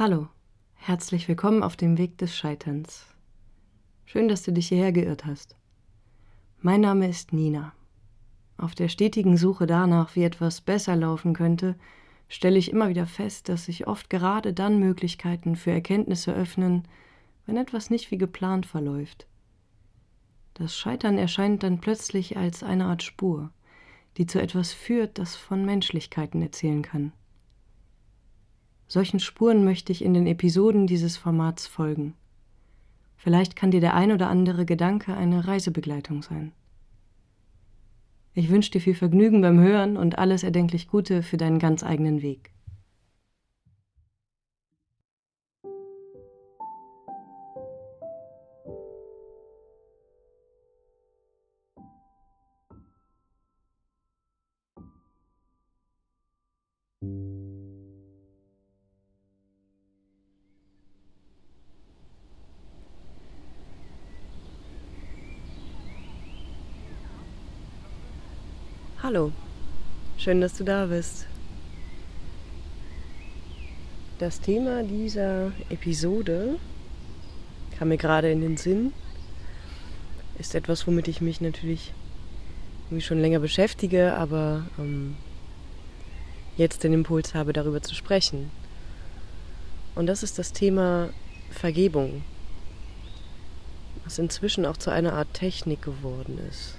Hallo, herzlich willkommen auf dem Weg des Scheiterns. Schön, dass du dich hierher geirrt hast. Mein Name ist Nina. Auf der stetigen Suche danach, wie etwas besser laufen könnte, stelle ich immer wieder fest, dass sich oft gerade dann Möglichkeiten für Erkenntnisse öffnen, wenn etwas nicht wie geplant verläuft. Das Scheitern erscheint dann plötzlich als eine Art Spur, die zu etwas führt, das von Menschlichkeiten erzählen kann. Solchen Spuren möchte ich in den Episoden dieses Formats folgen. Vielleicht kann dir der ein oder andere Gedanke eine Reisebegleitung sein. Ich wünsche dir viel Vergnügen beim Hören und alles erdenklich Gute für deinen ganz eigenen Weg. Hallo, schön, dass du da bist. Das Thema dieser Episode kam mir gerade in den Sinn, ist etwas, womit ich mich natürlich irgendwie schon länger beschäftige, aber jetzt den Impuls habe, darüber zu sprechen. Und das ist das Thema Vergebung, was inzwischen auch zu einer Art Technik geworden ist.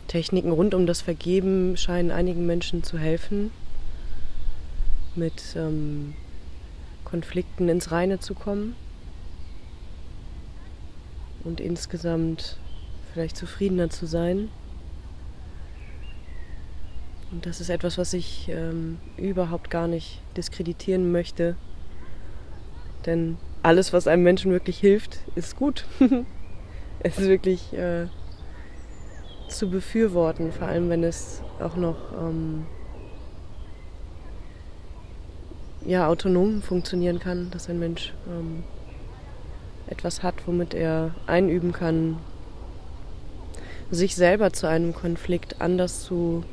Techniken rund um das Vergeben scheinen einigen Menschen zu helfen, mit Konflikten ins Reine zu kommen und insgesamt vielleicht zufriedener zu sein. Und das ist etwas, was ich überhaupt gar nicht diskreditieren möchte, denn alles, was einem Menschen wirklich hilft, ist gut. Es ist wirklich zu befürworten, vor allem wenn es auch noch autonom funktionieren kann, dass ein Mensch etwas hat, womit er einüben kann, sich selber zu einem Konflikt anders zu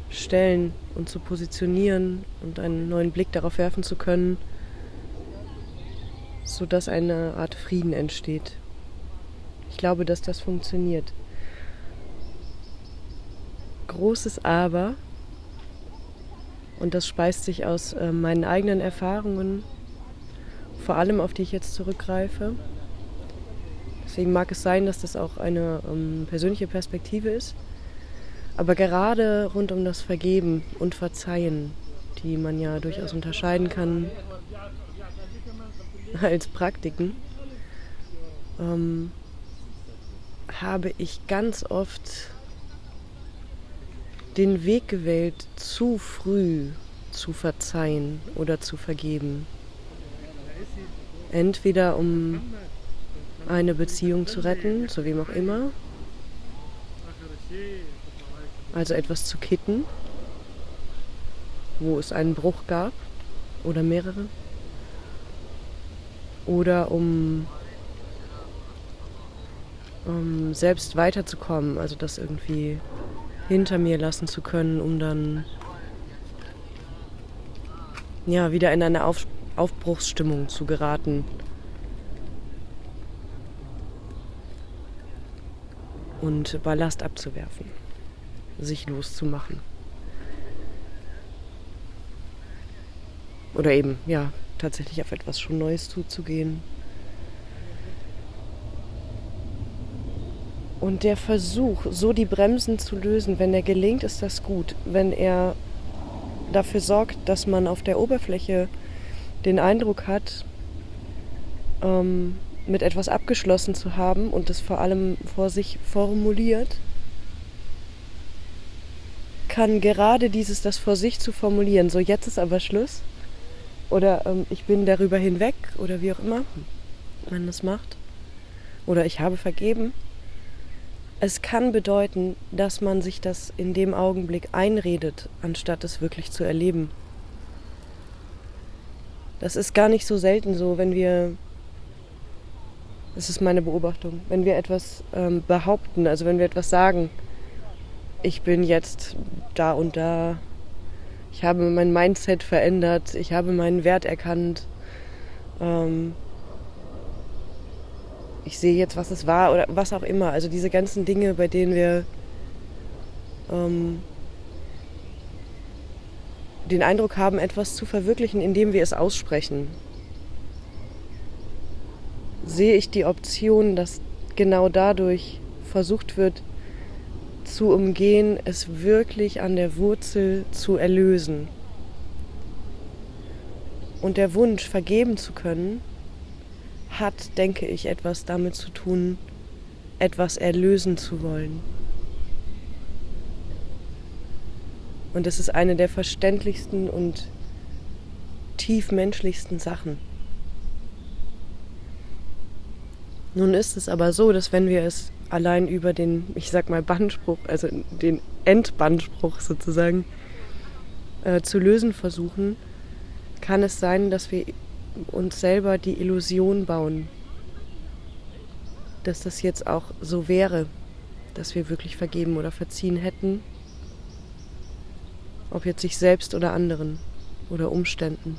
stellen und zu positionieren und einen neuen Blick darauf werfen zu können, sodass eine Art Frieden entsteht. Ich glaube, dass das funktioniert. Großes Aber, und das speist sich aus meinen eigenen Erfahrungen, vor allem auf die ich jetzt zurückgreife. Deswegen mag es sein, dass das auch eine persönliche Perspektive ist. Aber gerade rund um das Vergeben und Verzeihen, die man ja durchaus unterscheiden kann als Praktiken, habe ich ganz oft den Weg gewählt, zu früh zu verzeihen oder zu vergeben. Entweder um eine Beziehung zu retten, zu wem auch immer, also etwas zu kitten, wo es einen Bruch gab oder mehrere, oder um selbst weiterzukommen, also das irgendwie hinter mir lassen zu können, um dann wieder in eine Aufbruchsstimmung zu geraten. Und Ballast abzuwerfen, sich loszumachen. Oder eben, tatsächlich auf etwas schon Neues zuzugehen. Und der Versuch, so die Bremsen zu lösen, wenn er gelingt, ist das gut. Wenn er dafür sorgt, dass man auf der Oberfläche den Eindruck hat, mit etwas abgeschlossen zu haben und es vor allem vor sich formuliert, kann gerade das vor sich zu formulieren, so jetzt ist aber Schluss oder ich bin darüber hinweg oder wie auch immer man das macht oder ich habe vergeben. Es kann bedeuten, dass man sich das in dem Augenblick einredet, anstatt es wirklich zu erleben. Das ist gar nicht so selten so, das ist meine Beobachtung, wenn wir etwas behaupten, also wenn wir etwas sagen, ich bin jetzt da und da Ich habe mein Mindset verändert, ich habe meinen Wert erkannt. Ich sehe jetzt, was es war oder was auch immer. Also diese ganzen Dinge, bei denen wir den Eindruck haben, etwas zu verwirklichen, indem wir es aussprechen. Sehe ich die Option, dass genau dadurch versucht wird, zu umgehen, es wirklich an der Wurzel zu erlösen. Und der Wunsch, vergeben zu können, hat, denke ich, etwas damit zu tun, etwas erlösen zu wollen. Und das ist eine der verständlichsten und tiefmenschlichsten Sachen. Nun ist es aber so, dass wenn wir es allein über den, ich sag mal, Bandspruch, also den Endbandspruch sozusagen, zu lösen versuchen, kann es sein, dass wir uns selber die Illusion bauen, dass das jetzt auch so wäre, dass wir wirklich vergeben oder verziehen hätten, ob jetzt sich selbst oder anderen oder Umständen.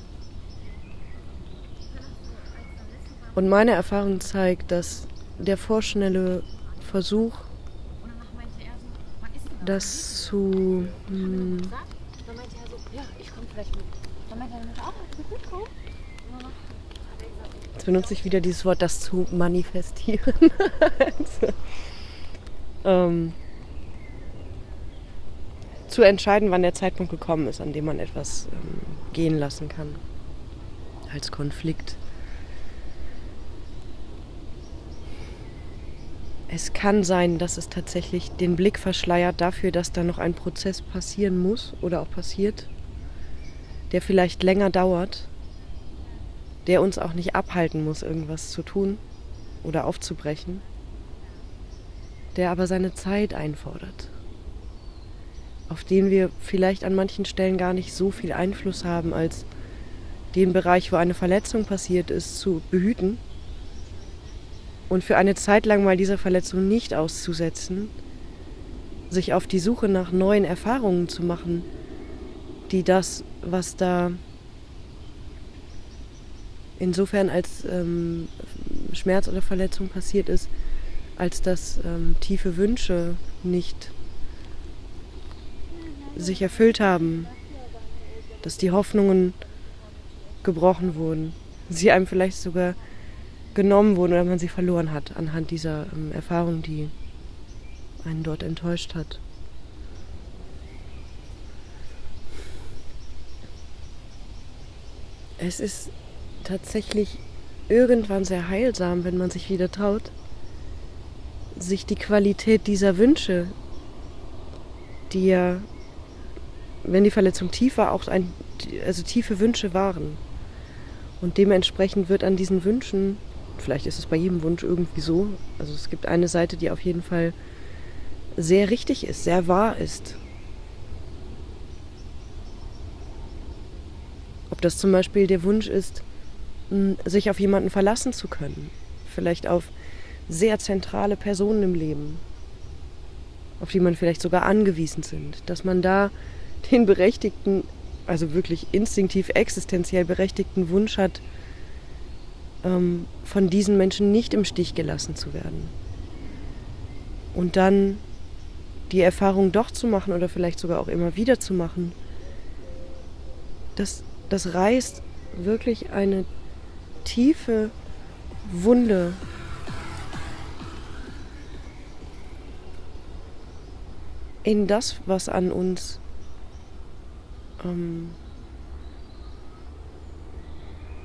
Und meine Erfahrung zeigt, dass der vorschnelle Versuch, das zu... Jetzt benutze ich wieder dieses Wort, das zu manifestieren. Zu entscheiden, wann der Zeitpunkt gekommen ist, an dem man etwas gehen lassen kann. Als Konflikt. Es kann sein, dass es tatsächlich den Blick verschleiert dafür, dass da noch ein Prozess passieren muss oder auch passiert, der vielleicht länger dauert, der uns auch nicht abhalten muss, irgendwas zu tun oder aufzubrechen, der aber seine Zeit einfordert, auf den wir vielleicht an manchen Stellen gar nicht so viel Einfluss haben, als den Bereich, wo eine Verletzung passiert ist, zu behüten und für eine Zeit lang mal dieser Verletzung nicht auszusetzen, sich auf die Suche nach neuen Erfahrungen zu machen, die das, was da insofern als Schmerz oder Verletzung passiert ist, als dass tiefe Wünsche nicht sich erfüllt haben, dass die Hoffnungen gebrochen wurden, sie einem vielleicht sogar genommen wurden oder man sie verloren hat anhand dieser Erfahrung, die einen dort enttäuscht hat. Es ist tatsächlich irgendwann sehr heilsam, wenn man sich wieder traut, sich die Qualität dieser Wünsche, die ja, wenn die Verletzung tief war, auch tiefe Wünsche waren. Und dementsprechend wird an diesen Wünschen, vielleicht ist es bei jedem Wunsch irgendwie so, also es gibt eine Seite, die auf jeden Fall sehr richtig ist, sehr wahr ist. Ob das zum Beispiel der Wunsch ist, sich auf jemanden verlassen zu können, vielleicht auf sehr zentrale Personen im Leben, auf die man vielleicht sogar angewiesen sind, dass man da den berechtigten, also wirklich instinktiv, existenziell berechtigten Wunsch hat, von diesen Menschen nicht im Stich gelassen zu werden. Und dann die Erfahrung doch zu machen oder vielleicht sogar auch immer wieder zu machen, das reißt wirklich eine tiefe Wunde in das, was an uns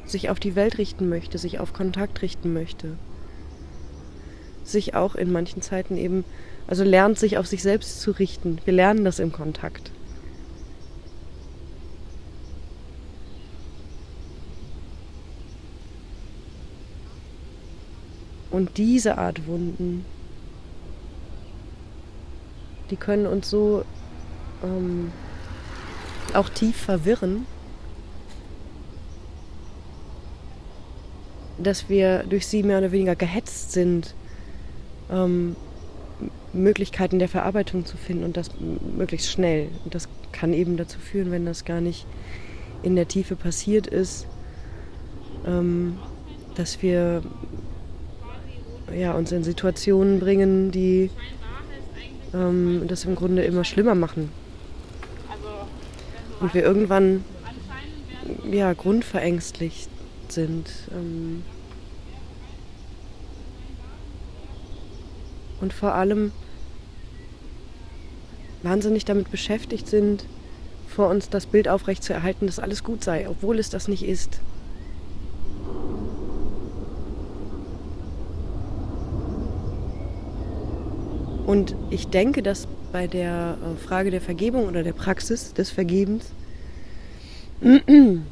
sich auf die Welt richten möchte, sich auf Kontakt richten möchte. Sich auch in manchen Zeiten eben, also lernt, sich auf sich selbst zu richten. Wir lernen das im Kontakt. Und diese Art Wunden, die können uns so auch tief verwirren, dass wir durch sie mehr oder weniger gehetzt sind, Möglichkeiten der Verarbeitung zu finden und das möglichst schnell. Und das kann eben dazu führen, wenn das gar nicht in der Tiefe passiert ist, dass wir uns in Situationen bringen, die das im Grunde immer schlimmer machen. Und wir irgendwann grundverängstigt sind. Und vor allem wahnsinnig damit beschäftigt sind, vor uns das Bild aufrechtzuerhalten, dass alles gut sei, obwohl es das nicht ist. Und ich denke, dass bei der Frage der Vergebung oder der Praxis des Vergebens, wenn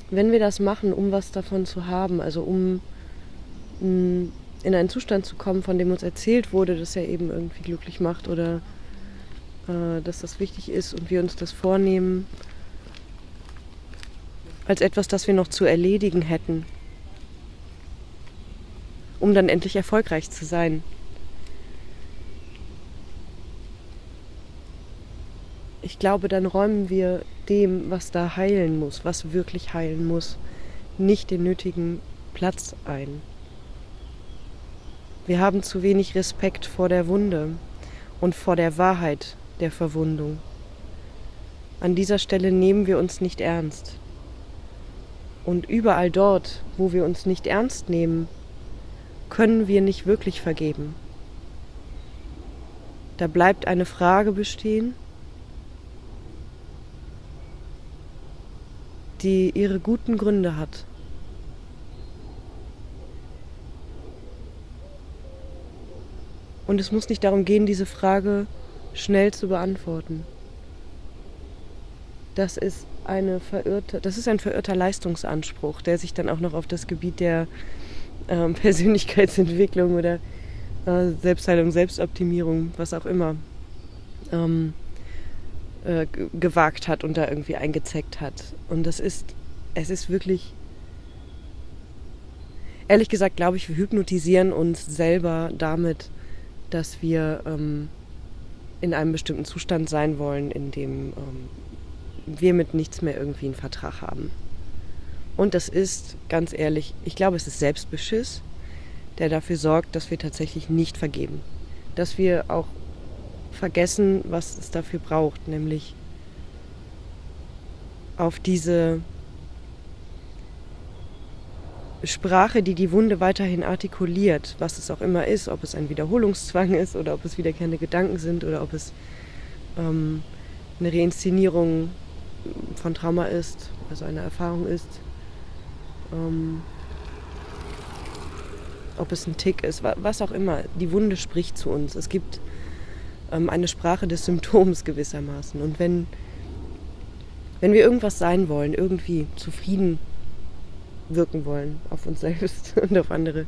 wir das machen, um was davon zu haben, also um in einen Zustand zu kommen, von dem uns erzählt wurde, dass er eben irgendwie glücklich macht oder dass das wichtig ist und wir uns das vornehmen, als etwas, das wir noch zu erledigen hätten, um dann endlich erfolgreich zu sein. Ich glaube, dann räumen wir dem, was da heilen muss, was wirklich heilen muss, nicht den nötigen Platz ein. Wir haben zu wenig Respekt vor der Wunde und vor der Wahrheit der Verwundung. An dieser Stelle nehmen wir uns nicht ernst. Und überall dort, wo wir uns nicht ernst nehmen, können wir nicht wirklich vergeben. Da bleibt eine Frage bestehen, die ihre guten Gründe hat. Und es muss nicht darum gehen, diese Frage schnell zu beantworten. Das ist ein verirrter Leistungsanspruch, der sich dann auch noch auf das Gebiet der Persönlichkeitsentwicklung oder Selbstheilung, Selbstoptimierung, was auch immer, gewagt hat und da irgendwie eingezeckt hat. Und es ist wirklich, ehrlich gesagt, glaube ich, wir hypnotisieren uns selber damit, dass wir in einem bestimmten Zustand sein wollen, in dem wir mit nichts mehr irgendwie einen Vertrag haben. Und das ist, ganz ehrlich, ich glaube, es ist Selbstbeschiss, der dafür sorgt, dass wir tatsächlich nicht vergeben. Dass wir auch vergessen, was es dafür braucht, nämlich auf diese Sprache, die die Wunde weiterhin artikuliert, was es auch immer ist, ob es ein Wiederholungszwang ist oder ob es wiederkehrende Gedanken sind oder ob es eine Reinszenierung von Trauma ist, also eine Erfahrung ist, ob es ein Tick ist, was auch immer. Die Wunde spricht zu uns. Es gibt eine Sprache des Symptoms gewissermaßen. Und wenn wir irgendwas sein wollen, irgendwie zufrieden wirken wollen auf uns selbst und auf andere,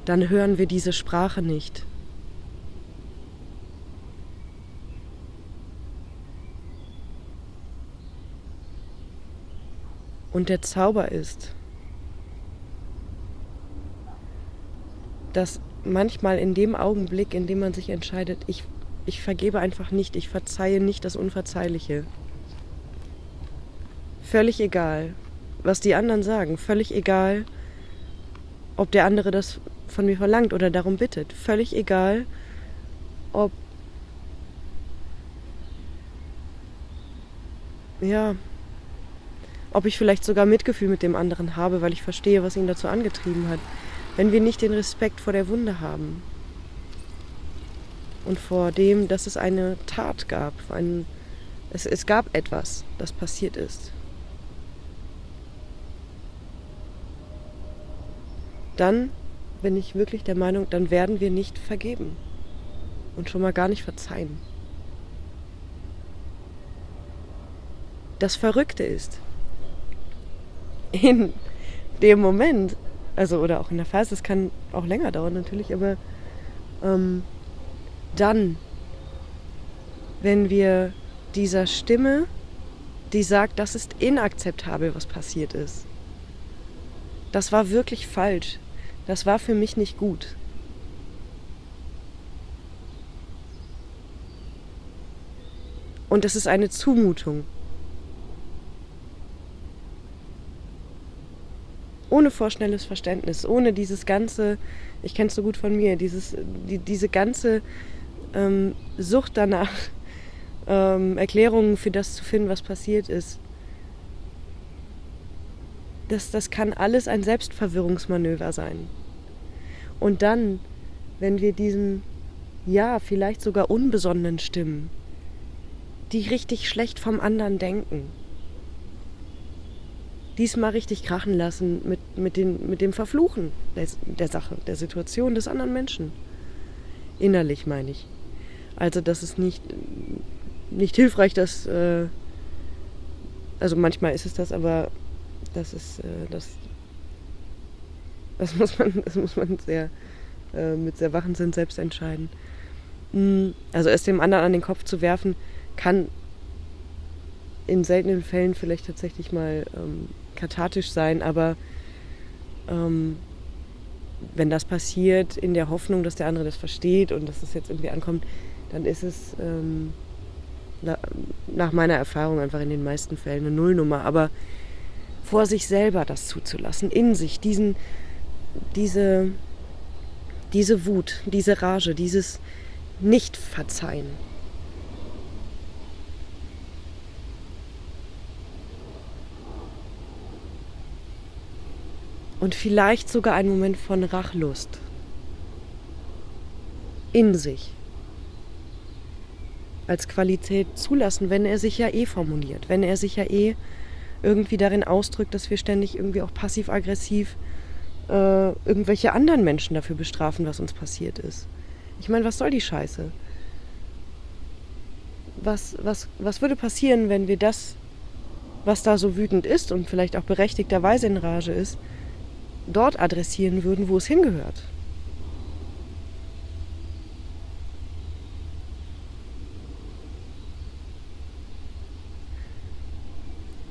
dann hören wir diese Sprache nicht. Und der Zauber ist, dass manchmal in dem Augenblick, in dem man sich entscheidet, ich vergebe einfach nicht, ich verzeihe nicht das Unverzeihliche. Völlig egal, was die anderen sagen, völlig egal, ob der andere das von mir verlangt oder darum bittet, völlig egal, ob ich vielleicht sogar Mitgefühl mit dem anderen habe, weil ich verstehe, was ihn dazu angetrieben hat. Wenn wir nicht den Respekt vor der Wunde haben und vor dem, dass es eine Tat gab, es gab etwas, das passiert ist, dann bin ich wirklich der Meinung, dann werden wir nicht vergeben und schon mal gar nicht verzeihen. Das Verrückte ist, in dem Moment, also oder auch in der Phase, es kann auch länger dauern natürlich, aber dann, wenn wir dieser Stimme, die sagt, das ist inakzeptabel, was passiert ist, das war wirklich falsch, das war für mich nicht gut, Und es ist eine Zumutung. Ohne vorschnelles Verständnis, ohne dieses ganze, ich kenne es so gut von mir, diese ganze Sucht danach, Erklärungen für das zu finden, was passiert ist. Das kann alles ein Selbstverwirrungsmanöver sein. Und dann, wenn wir diesen, ja, vielleicht sogar unbesonnenen Stimmen, die richtig schlecht vom anderen denken, diesmal richtig krachen lassen mit dem Verfluchen der Sache, der Situation des anderen Menschen. Innerlich meine ich. Also das ist nicht hilfreich, dass, also manchmal ist es das, aber das muss man sehr mit sehr wachen Sinn selbst entscheiden. Also es dem anderen an den Kopf zu werfen, kann in seltenen Fällen vielleicht tatsächlich mal kathartisch sein, aber wenn das passiert in der Hoffnung, dass der andere das versteht und dass das jetzt irgendwie ankommt, dann ist es nach meiner Erfahrung einfach in den meisten Fällen eine Nullnummer. Aber vor sich selber das zuzulassen, in sich, diese Wut, diese Rage, dieses Nicht-Verzeihen. Und vielleicht sogar ein Moment von Rachlust in sich als Qualität zulassen, wenn er sich ja formuliert, wenn er sich ja irgendwie darin ausdrückt, dass wir ständig irgendwie auch passiv-aggressiv irgendwelche anderen Menschen dafür bestrafen, was uns passiert ist. Ich meine, was soll die Scheiße? Was würde passieren, wenn wir das, was da so wütend ist und vielleicht auch berechtigterweise in Rage ist, dort adressieren würden, wo es hingehört?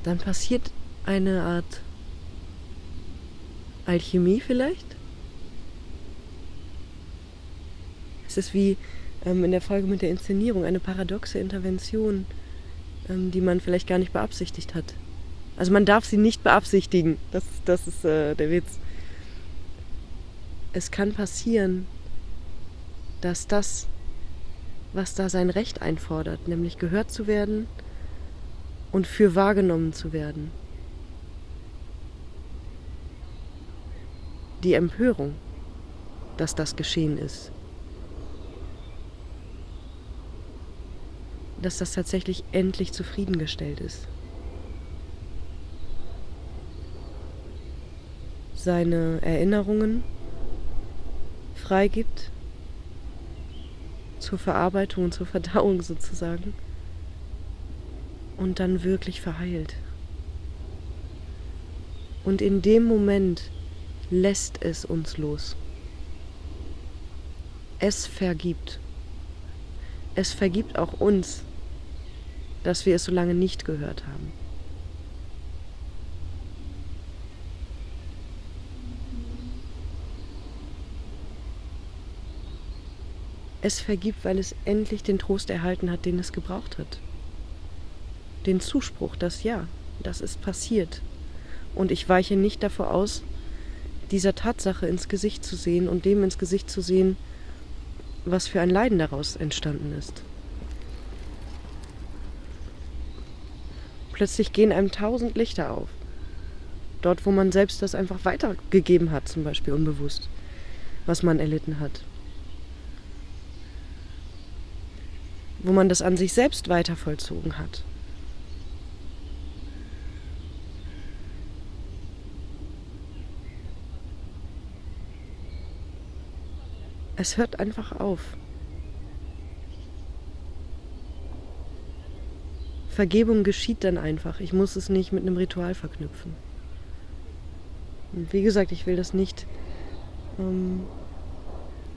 Dann passiert eine Art Alchemie vielleicht. Es ist wie in der Folge mit der Inszenierung, eine paradoxe Intervention, die man vielleicht gar nicht beabsichtigt hat. Also man darf sie nicht beabsichtigen, das ist der Witz. Es kann passieren, dass das, was da sein Recht einfordert, nämlich gehört zu werden und für wahrgenommen zu werden, die Empörung, dass das geschehen ist, dass das tatsächlich endlich zufriedengestellt ist. Seine Erinnerungen freigibt, zur Verarbeitung und zur Verdauung sozusagen, und dann wirklich verheilt. Und in dem Moment lässt es uns los. Es vergibt. Es vergibt auch uns, dass wir es so lange nicht gehört haben. Es vergibt, weil es endlich den Trost erhalten hat, den es gebraucht hat. Den Zuspruch, dass ja, das ist passiert. Und ich weiche nicht davor aus, dieser Tatsache ins Gesicht zu sehen und dem ins Gesicht zu sehen, was für ein Leiden daraus entstanden ist. Plötzlich gehen einem 1000 Lichter auf. Dort, wo man selbst das einfach weitergegeben hat, zum Beispiel unbewusst, was man erlitten hat. Wo man das an sich selbst weiter vollzogen hat. Es hört einfach auf. Vergebung geschieht dann einfach. Ich muss es nicht mit einem Ritual verknüpfen. Und wie gesagt, ich will das nicht,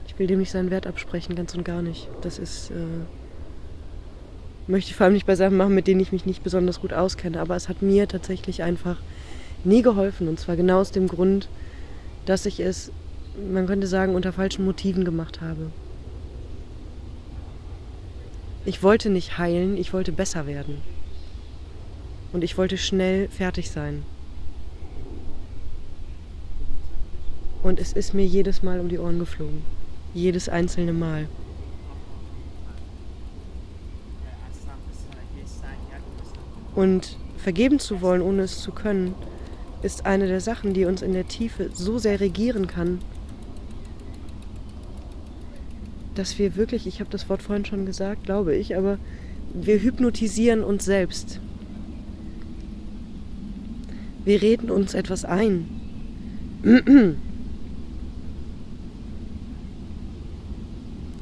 ich will dem nicht seinen Wert absprechen, ganz und gar nicht. Das ist, möchte ich vor allem nicht bei Sachen machen, mit denen ich mich nicht besonders gut auskenne. Aber es hat mir tatsächlich einfach nie geholfen. Und zwar genau aus dem Grund, dass ich es, man könnte sagen, unter falschen Motiven gemacht habe. Ich wollte nicht heilen, ich wollte besser werden. Und ich wollte schnell fertig sein. Und es ist mir jedes Mal um die Ohren geflogen. Jedes einzelne Mal. Und vergeben zu wollen, ohne es zu können, ist eine der Sachen, die uns in der Tiefe so sehr regieren kann, dass wir wirklich, ich habe das Wort vorhin schon gesagt, glaube ich, aber wir hypnotisieren uns selbst. Wir reden uns etwas ein.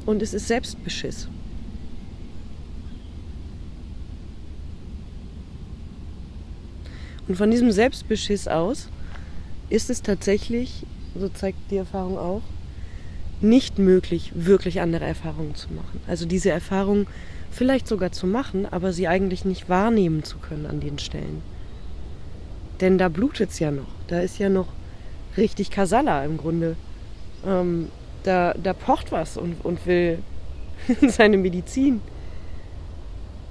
Und es ist Selbstbeschiss. Und von diesem Selbstbeschiss aus ist es tatsächlich, so zeigt die Erfahrung auch, nicht möglich, wirklich andere Erfahrungen zu machen. Also diese Erfahrung vielleicht sogar zu machen, aber sie eigentlich nicht wahrnehmen zu können an den Stellen. Denn da blutet es ja noch. Da ist ja noch richtig Kasala im Grunde. Da pocht was und will seine Medizin.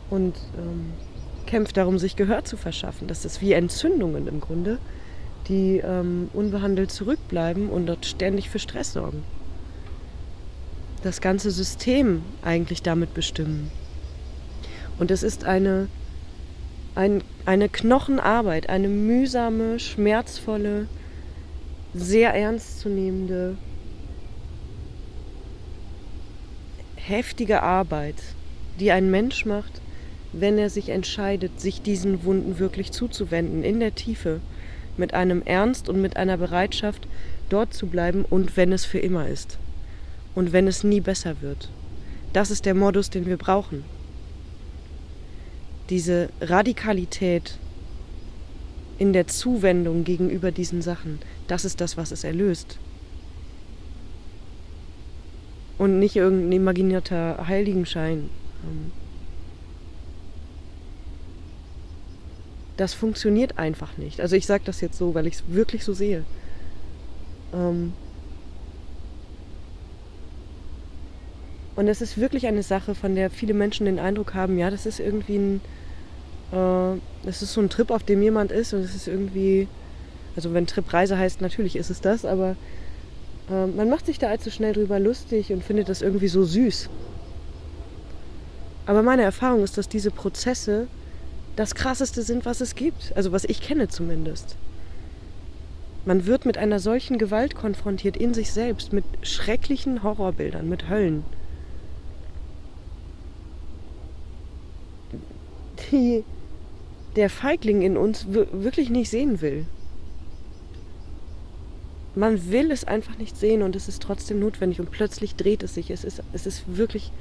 Und kämpft darum, sich Gehör zu verschaffen. Das ist wie Entzündungen im Grunde, die unbehandelt zurückbleiben und dort ständig für Stress sorgen. Das ganze System eigentlich damit bestimmen. Und es ist eine Knochenarbeit, eine mühsame, schmerzvolle, sehr ernstzunehmende, heftige Arbeit, die ein Mensch macht, wenn er sich entscheidet, sich diesen Wunden wirklich zuzuwenden, in der Tiefe, mit einem Ernst und mit einer Bereitschaft, dort zu bleiben und wenn es für immer ist. Und wenn es nie besser wird. Das ist der Modus, den wir brauchen. Diese Radikalität in der Zuwendung gegenüber diesen Sachen, das ist das, was es erlöst. Und nicht irgendein imaginierter Heiligenschein. Das funktioniert einfach nicht. Also ich sage das jetzt so, weil ich es wirklich so sehe. Und es ist wirklich eine Sache, von der viele Menschen den Eindruck haben, ja, das ist irgendwie das ist so ein Trip, auf dem jemand ist und es ist irgendwie, also wenn Trip-Reise heißt, natürlich ist es das, aber man macht sich da allzu schnell drüber lustig und findet das irgendwie so süß. Aber meine Erfahrung ist, dass diese Prozesse das Krasseste sind, was es gibt. Also was ich kenne zumindest. Man wird mit einer solchen Gewalt konfrontiert in sich selbst, mit schrecklichen Horrorbildern, mit Höllen, die der Feigling in uns wirklich nicht sehen will. Man will es einfach nicht sehen und es ist trotzdem notwendig und plötzlich dreht es sich. Es ist wirklich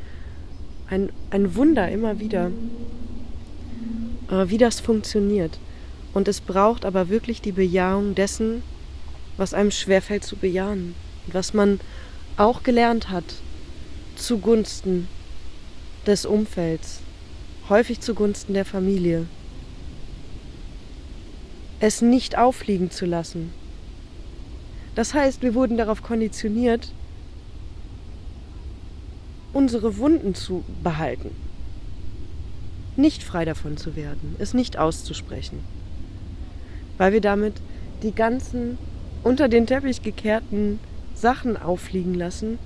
ein Wunder immer wieder, wie das funktioniert. Und es braucht aber wirklich die Bejahung dessen, was einem schwerfällt zu bejahen. Und was man auch gelernt hat, zugunsten des Umfelds, häufig zugunsten der Familie. Es nicht auffliegen zu lassen. Das heißt, wir wurden darauf konditioniert, unsere Wunden zu behalten. Nicht frei davon zu werden, es nicht auszusprechen. Weil wir damit die ganzen unter den Teppich gekehrten Sachen auffliegen lassen,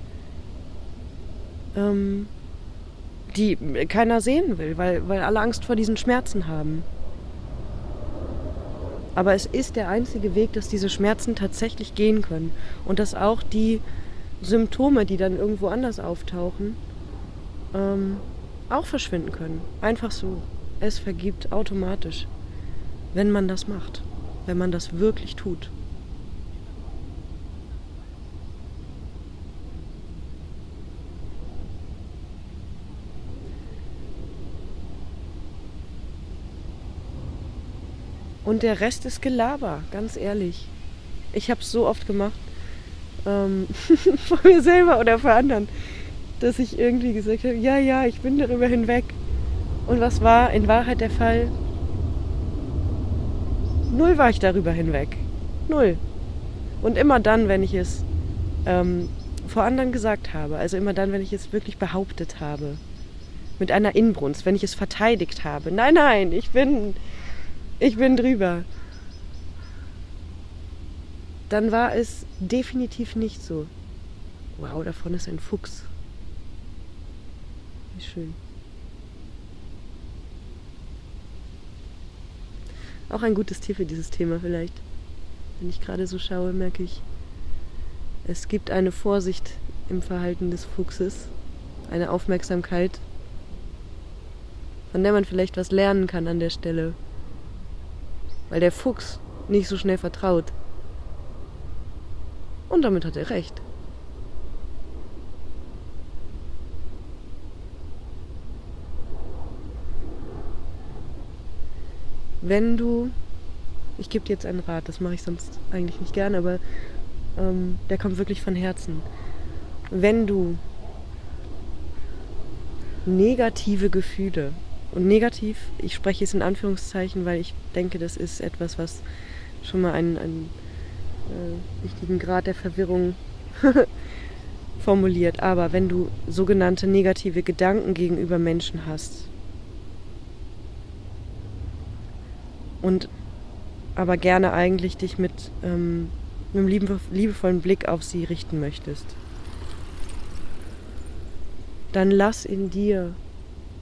die keiner sehen will, weil alle Angst vor diesen Schmerzen haben. Aber es ist der einzige Weg, dass diese Schmerzen tatsächlich gehen können und dass auch die Symptome, die dann irgendwo anders auftauchen, auch verschwinden können. Einfach so. Es vergibt automatisch, wenn man das macht, wenn man das wirklich tut. Und der Rest ist Gelaber, ganz ehrlich. Ich habe es so oft gemacht, von mir selber oder von anderen, dass ich irgendwie gesagt habe, ja, ich bin darüber hinweg. Und was war in Wahrheit der Fall? Null war ich darüber hinweg. Null. Und immer dann, wenn ich es vor anderen gesagt habe, also immer dann, wenn ich es wirklich behauptet habe, mit einer Inbrunst, wenn ich es verteidigt habe. Nein, ich bin drüber. Dann war es definitiv nicht so. Wow, da vorne ist ein Fuchs. Wie schön. Auch ein gutes Tier für dieses Thema vielleicht. Wenn ich gerade so schaue, merke ich, es gibt eine Vorsicht im Verhalten des Fuchses, eine Aufmerksamkeit, von der man vielleicht was lernen kann an der Stelle. Weil der Fuchs nicht so schnell vertraut. Und damit hat er recht. Wenn du, ich gebe dir jetzt einen Rat, das mache ich sonst eigentlich nicht gern, aber der kommt wirklich von Herzen. Wenn du negative Gefühle, und negativ, ich spreche es in Anführungszeichen, weil ich denke, das ist etwas, was schon mal einen wichtigen Grad der Verwirrung formuliert, aber wenn du sogenannte negative Gedanken gegenüber Menschen hast und aber gerne eigentlich dich mit einem liebevollen Blick auf sie richten möchtest, dann lass in dir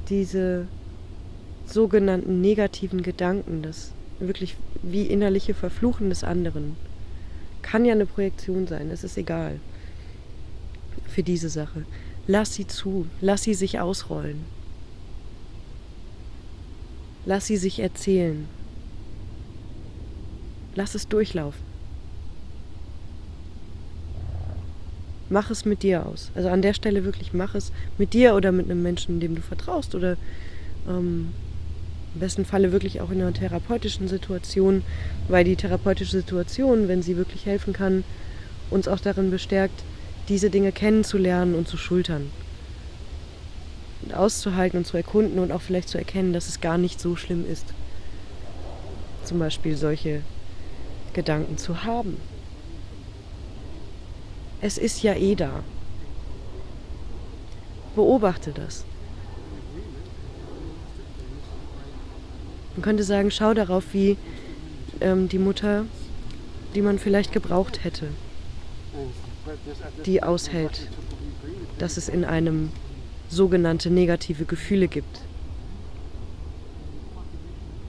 diese sogenannten negativen Gedanken, das wirklich wie innerliche Verfluchen des anderen, kann ja eine Projektion sein, es ist egal für diese Sache. Lass sie zu, lass sie sich ausrollen. Lass sie sich erzählen. Lass es durchlaufen. Mach es mit dir aus. Also an der Stelle wirklich mach es mit dir oder mit einem Menschen, dem du vertraust oder im besten Falle wirklich auch in einer therapeutischen Situation, weil die therapeutische Situation, wenn sie wirklich helfen kann, uns auch darin bestärkt, diese Dinge kennenzulernen und zu schultern. Und auszuhalten und zu erkunden und auch vielleicht zu erkennen, dass es gar nicht so schlimm ist, zum Beispiel solche Gedanken zu haben. Es ist ja eh da. Beobachte das. Man könnte sagen, schau darauf, wie die Mutter, die man vielleicht gebraucht hätte, die aushält, dass es in einem sogenannte negative Gefühle gibt.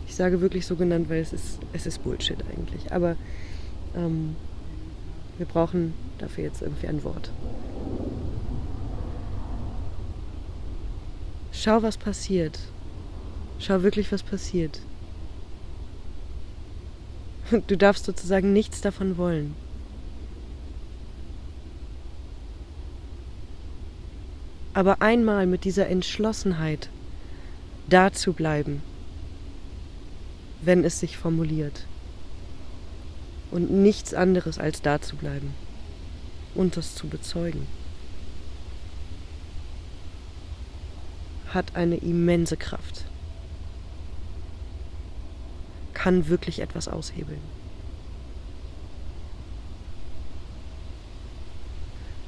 Ich sage wirklich sogenannt, weil es ist Bullshit eigentlich. Aber wir brauchen dafür jetzt irgendwie ein Wort. Schau, was passiert. Schau wirklich, was passiert. Du darfst sozusagen nichts davon wollen. Aber einmal mit dieser Entschlossenheit da zu bleiben, wenn es sich formuliert. Und nichts anderes als da zu bleiben und das zu bezeugen, hat eine immense Kraft. Kann wirklich etwas aushebeln.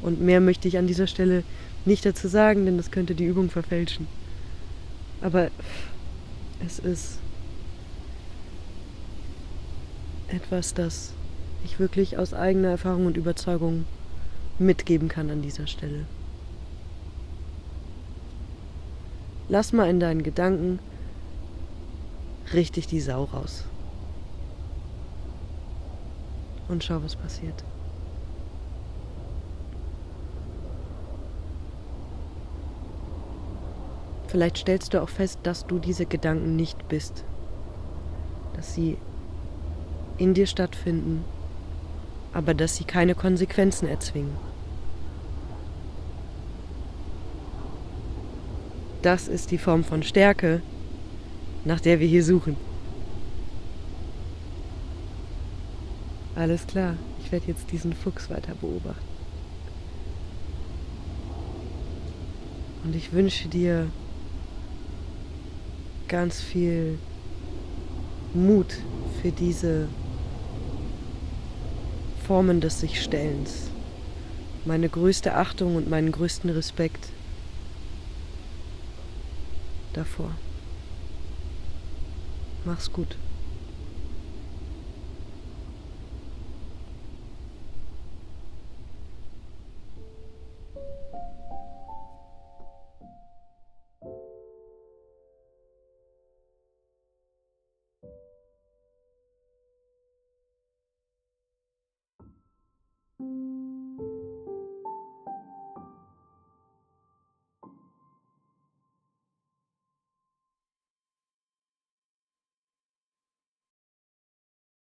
Und mehr möchte ich an dieser Stelle nicht dazu sagen, denn das könnte die Übung verfälschen. Aber es ist etwas, das ich wirklich aus eigener Erfahrung und Überzeugung mitgeben kann an dieser Stelle. Lass mal in deinen Gedanken richtig die Sau raus. Und schau, was passiert. Vielleicht stellst du auch fest, dass du diese Gedanken nicht bist. Dass sie in dir stattfinden, aber dass sie keine Konsequenzen erzwingen. Das ist die Form von Stärke, nach der wir hier suchen. Alles klar, ich werde jetzt diesen Fuchs weiter beobachten. Und ich wünsche dir ganz viel Mut für diese Formen des Sich-Stellens. Meine größte Achtung und meinen größten Respekt. davor. Mach's gut.